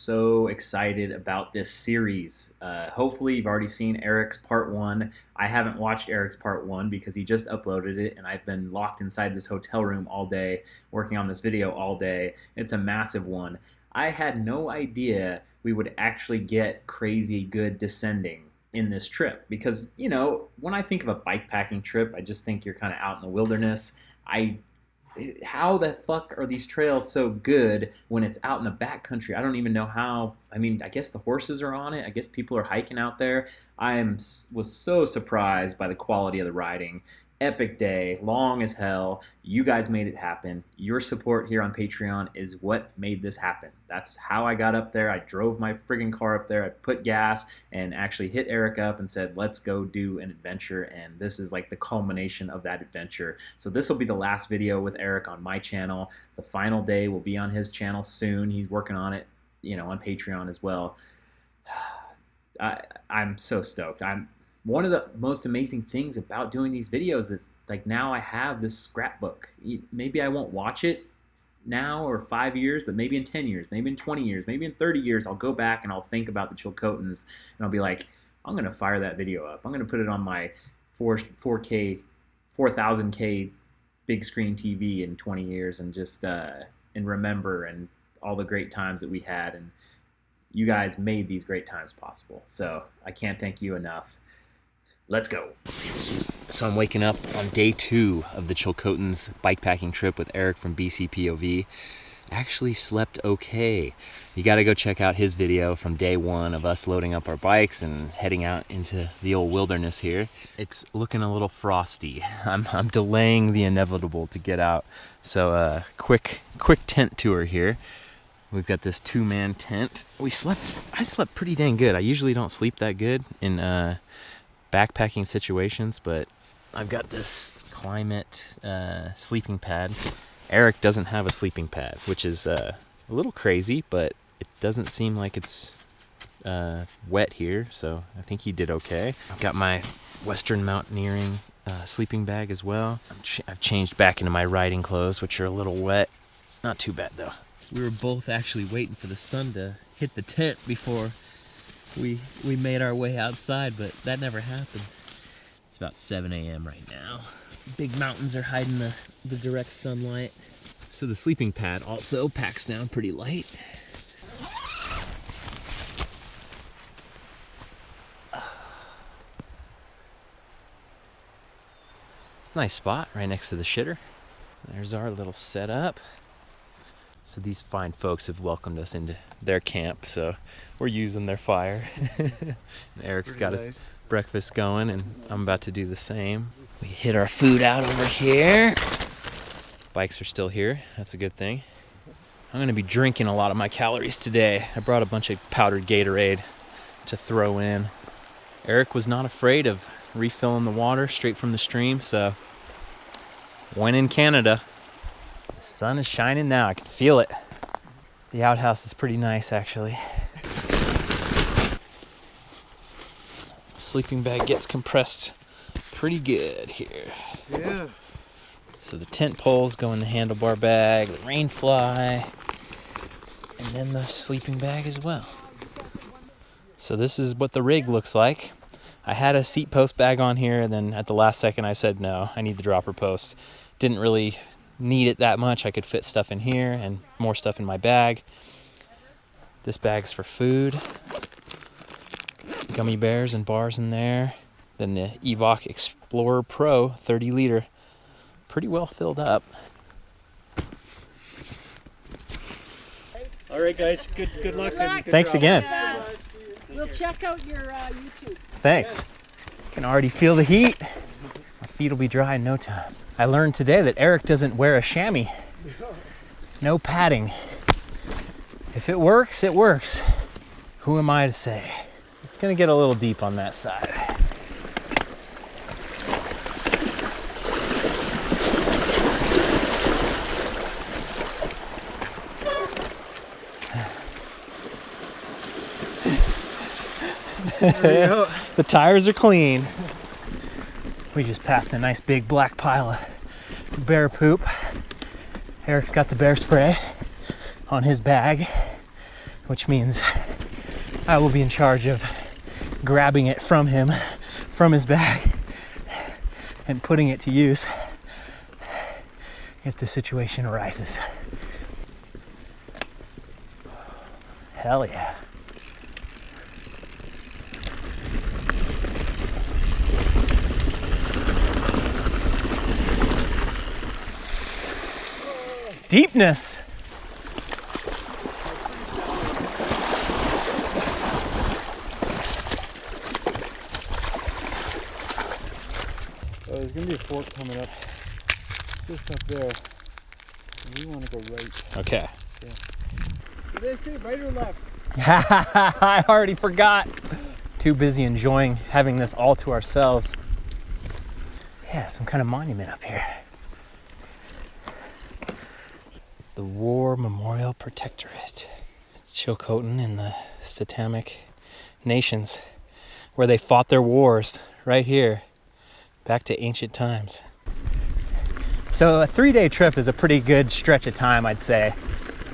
so excited about this series. Hopefully you've already seen Eric's part 1. I haven't watched Eric's part 1 because he just uploaded it and I've been locked inside this hotel room all day working on this video all day. It's a massive one. I had no idea we would actually get crazy good descending in this trip because, you know, when I think of a bike packing trip, I just think you're kind of out in the wilderness. How the fuck are these trails so good when it's out in the backcountry? I don't even know how. I mean, I guess the horses are on it. I guess people are hiking out there. Was so surprised by the quality of the riding. Epic day, long as hell. You guys made it happen. Your support here on Patreon is what made this happen. That's how I got up there. I drove my friggin' car up there. I put gas and actually hit Eric up and said, let's go do an adventure. And this is like the culmination of that adventure. So this will be the last video with Eric on my channel. The final day will be on his channel soon. He's working on it, you know, on Patreon as well. I'm so stoked. One of the most amazing things about doing these videos is like now I have this scrapbook. Maybe I won't watch it now or 5 years, but maybe in 10 years, maybe in 20 years, maybe in 30 years, I'll go back and I'll think about the Chilcotins and I'll be like, I'm going to fire that video up. I'm going to put it on my 4K, 4000K big screen TV in 20 years and just and remember and all the great times that we had. And you guys made these great times possible. So I can't thank you enough. Let's go. So I'm waking up on day 2 of the Chilcotins bikepacking trip with Eric from BCPOV. Actually slept okay. You gotta go check out his video from day 1 of us loading up our bikes and heading out into the old wilderness here. It's looking a little frosty. I'm delaying the inevitable to get out. So quick tent tour here. We've got this 2-man tent. I slept pretty dang good. I usually don't sleep that good in backpacking situations, but I've got this Climate sleeping pad. Eric doesn't have a sleeping pad, which is a little crazy, but it doesn't seem like it's wet here, so I think he did okay. I've got my Western Mountaineering sleeping bag as well. I've changed back into my riding clothes, which are a little wet. Not too bad though. We were both actually waiting for the sun to hit the tent before we made our way outside, but that never happened. It's about 7 a.m. right now. Big mountains are hiding the direct sunlight. So the sleeping pad also packs down pretty light. It's a nice spot right next to the shitter. There's our little setup. So these fine folks have welcomed us into their camp, so we're using their fire. And Eric's got his breakfast going, and I'm about to do the same. We hit our food out over here. Bikes are still here. That's a good thing. I'm going to be drinking a lot of my calories today. I brought a bunch of powdered Gatorade to throw in. Eric was not afraid of refilling the water straight from the stream, so when in Canada. The sun is shining now. I can feel it. The outhouse is pretty nice, actually. Sleeping bag gets compressed pretty good here. Yeah. So the tent poles go in the handlebar bag, the rain fly, and then the sleeping bag as well. So this is what the rig looks like. I had a seat post bag on here, and then at the last second I said no, I need the dropper post. Didn't really need it that much. I could fit stuff in here and more stuff in my bag. This bag's for food. Gummy bears and bars in there. Then the Evoc Explorer Pro 30 liter. Pretty well filled up. All right, guys. Good luck. And Thanks again. We'll check out your YouTube. Thanks. Can already feel the heat. My feet will be dry in no time. I learned today that Eric doesn't wear a chamois. No padding. If it works, it works. Who am I to say? It's gonna get a little deep on that side. there you go. The tires are clean. We just passed a nice big black pile of bear poop. Eric's got the bear spray on his bag. which means I will be in charge of grabbing it from him, from his bag, and putting it to use if the situation arises. Hell yeah. Deepness. There's gonna be a fork coming up just up there. And we want to go right. Okay. Yeah. Did they say right or left? I already forgot. Too busy enjoying having this all to ourselves. Yeah, some kind of monument up here. The War Memorial Protectorate. Chilcotin in the Statamic Nations, where they fought their wars right here, back to ancient times. So a 3-day trip is a pretty good stretch of time, I'd say.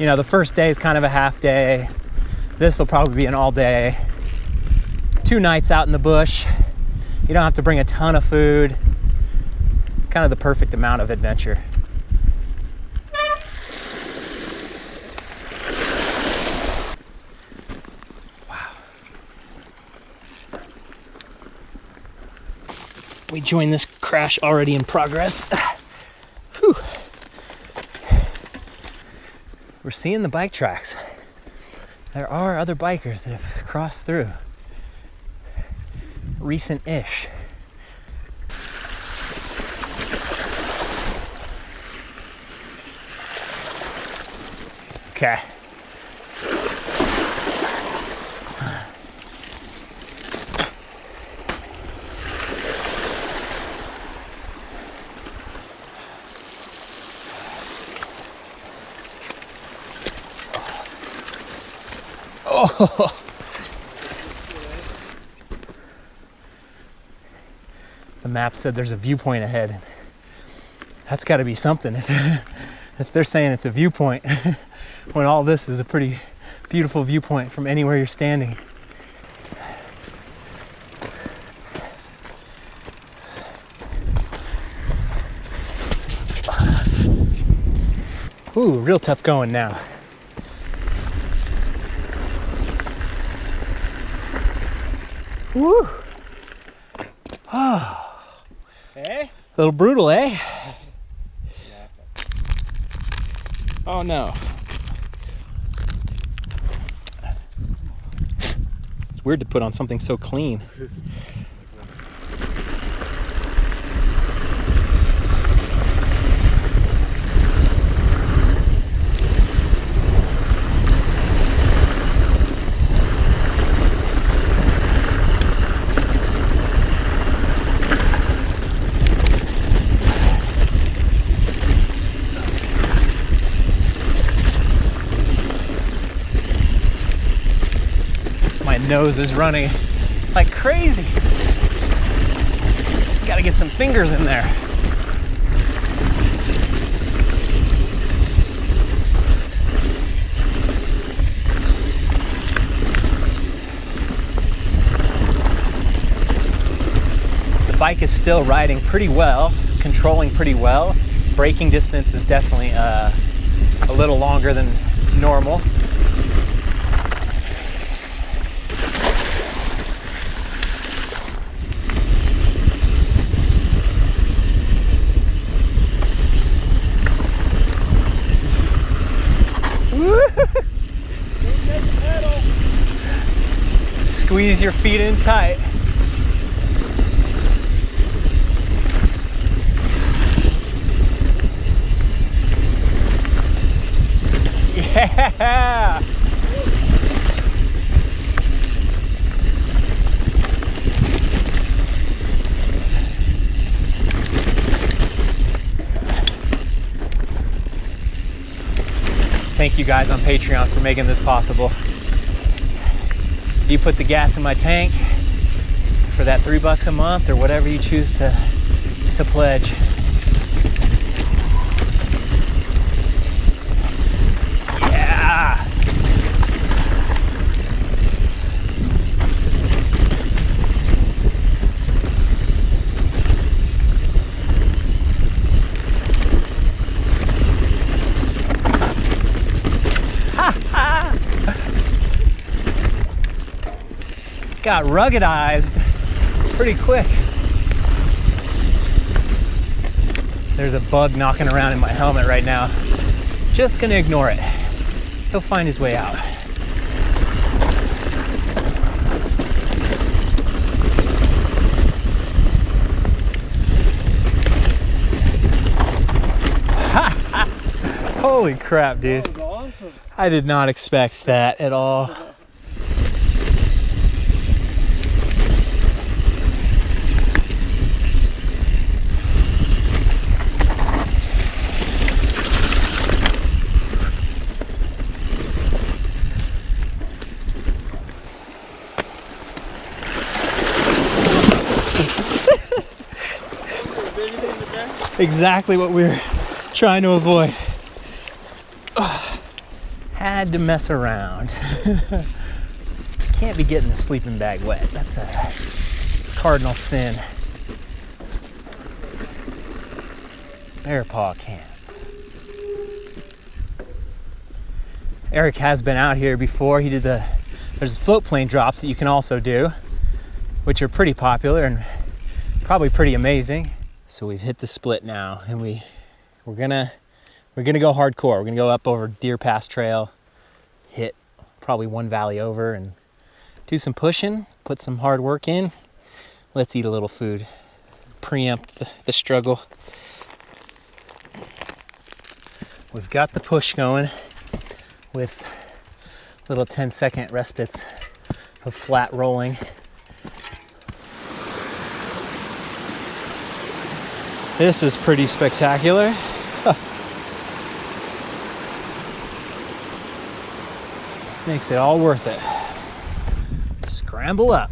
You know, the first day is kind of a half day. This will probably be an all day. 2 nights out in the bush. You don't have to bring a ton of food. It's kind of the perfect amount of adventure. We join this crash already in progress. Whew. We're seeing the bike tracks. There are other bikers that have crossed through. Recent-ish. Okay. Oh. The map said there's a viewpoint ahead. That's got to be something if they're saying it's a viewpoint when all this is a pretty beautiful viewpoint from anywhere you're standing. Ooh, real tough going now. Woo! Oh. Eh? A little brutal, eh? Oh no. It's weird to put on something so clean. Nose is running like crazy. Gotta get some fingers in there. The bike is still riding pretty well, controlling pretty well. Braking distance is definitely a little longer than normal. Squeeze your feet in tight. Yeah! Thank you guys on Patreon for making this possible. You put the gas in my tank for that $3 a month or whatever you choose to pledge. Yeah. got ruggedized pretty quick. There's a bug knocking around in my helmet right now. Just gonna ignore it. He'll find his way out. Holy crap, dude. That was awesome. I did not expect that at all. Exactly what we were trying to avoid. Ugh. Had to mess around. Can't be getting the sleeping bag wet. That's a cardinal sin. Bear paw camp. Eric has been out here before. He did there's float plane drops that you can also do, which are pretty popular and probably pretty amazing. So we've hit the split now, and we're gonna go hardcore. We're gonna go up over Deer Pass Trail, hit probably one valley over, and do some pushing, put some hard work in. Let's eat a little food, preempt the struggle. We've got the push going with little 10-second respites of flat rolling. This is pretty spectacular. Huh. Makes it all worth it. Scramble up.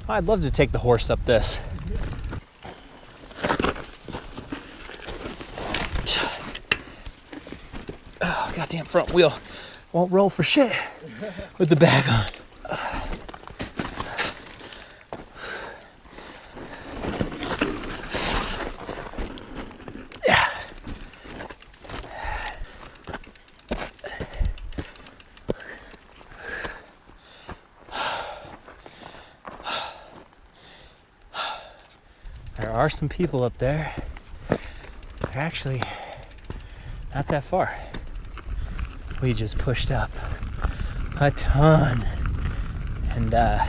I'd love to take the horse up this. Oh, goddamn front wheel won't roll for shit with the bag on. There are some people up there. They're actually not that far. We just pushed up a ton. And I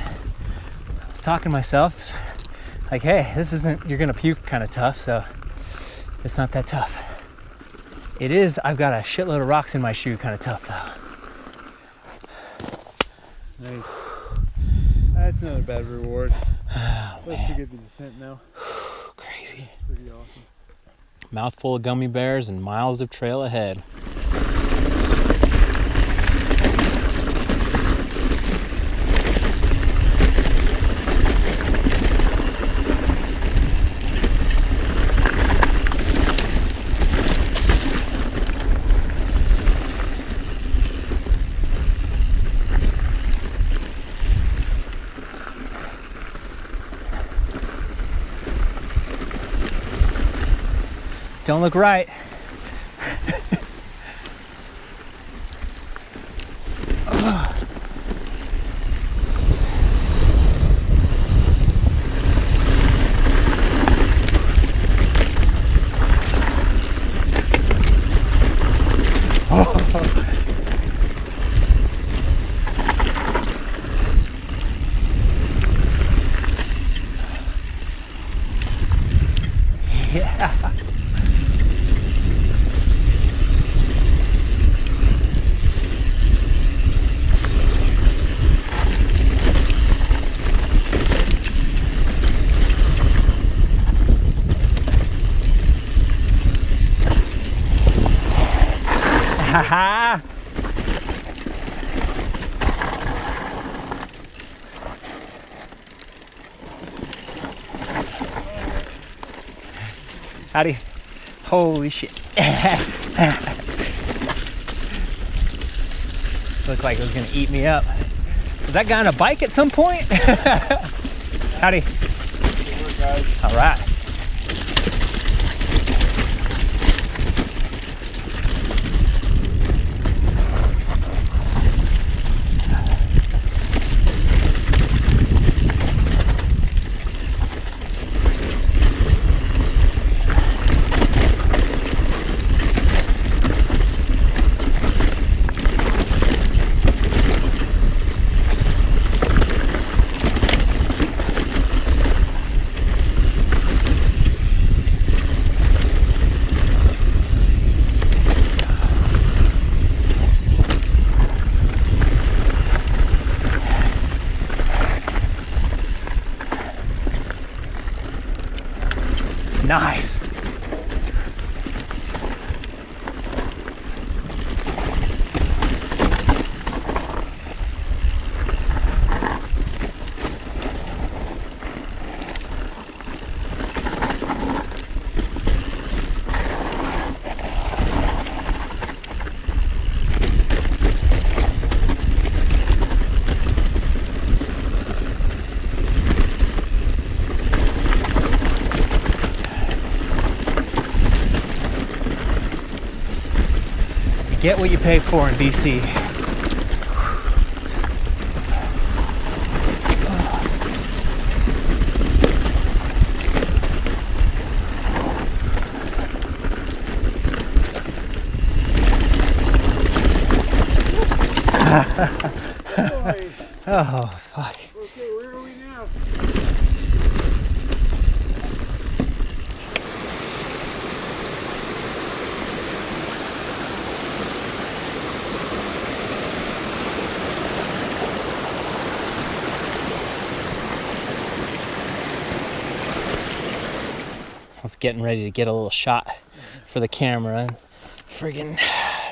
was talking to myself, like, hey, this isn't you're gonna puke kind of tough, so it's not that tough. It is, I've got a shitload of rocks in my shoe kind of tough though. Nice. That's not a bad reward. Oh, Let's forget the descent now. Crazy. It's pretty awesome. Mouthful of gummy bears and miles of trail ahead. Don't look right. Yeah. Ha Howdy. Holy shit. Looked like it was gonna eat me up. Was that guy on a bike at some point? Howdy. All right. Nice. Get what you pay for in BC. Oh, fuck. Okay, where are we now? I was getting ready to get a little shot for the camera and friggin'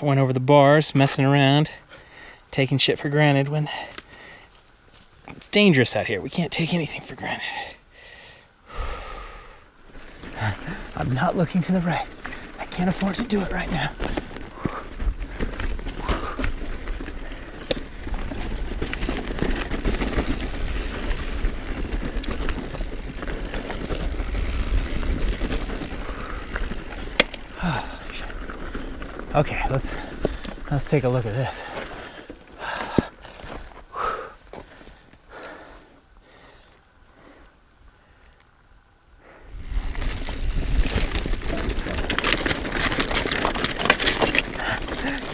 went over the bars, messing around, taking shit for granted when it's dangerous out here. We can't take anything for granted. I'm not looking to the right. I can't afford to do it right now. Okay, let's take a look at this.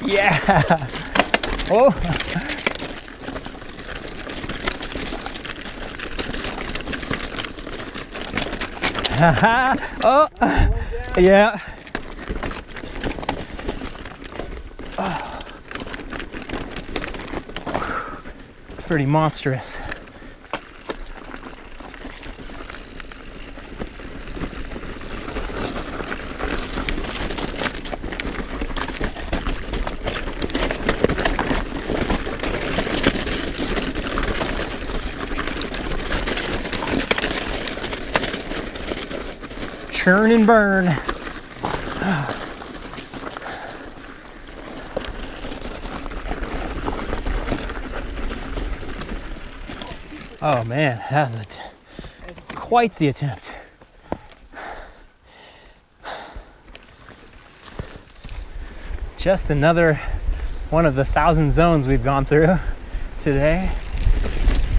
Yeah. Oh. Oh. Yeah. Pretty monstrous. Churn and burn. Oh man, that was quite the attempt. Just another one of the 1,000 zones we've gone through today.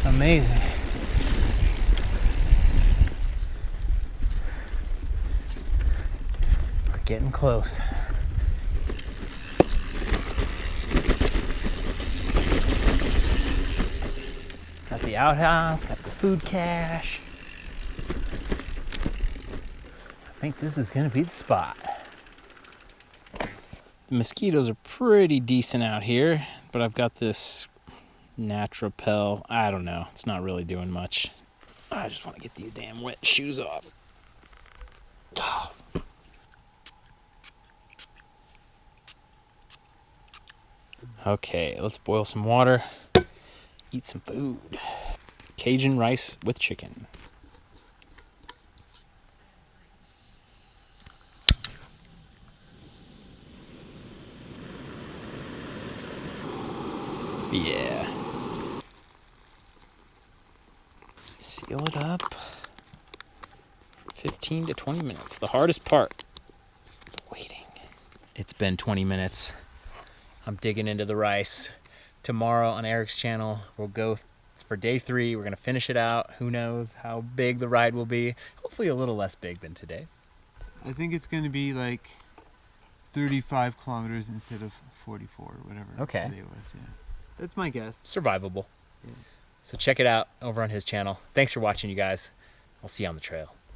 Amazing. We're getting close. Got the outhouse, got the food cache. I think this is gonna be the spot. The mosquitoes are pretty decent out here, but I've got this Naturapel. I don't know, it's not really doing much. I just want to get these damn wet shoes off. Okay, let's boil some water, eat some food. Cajun rice with chicken. Yeah. Seal it up for 15 to 20 minutes. The hardest part, waiting. It's been 20 minutes. I'm digging into the rice. Tomorrow on Eric's channel, we'll go for day 3. We're gonna finish it out. Who knows how big the ride will be. Hopefully a little less big than today. I think it's going to be like 35 kilometers instead of 44 or whatever Okay. today was. Yeah. That's my guess. Survivable. Yeah. So check it out over on his channel. Thanks for watching, you guys. I'll see you on the trail.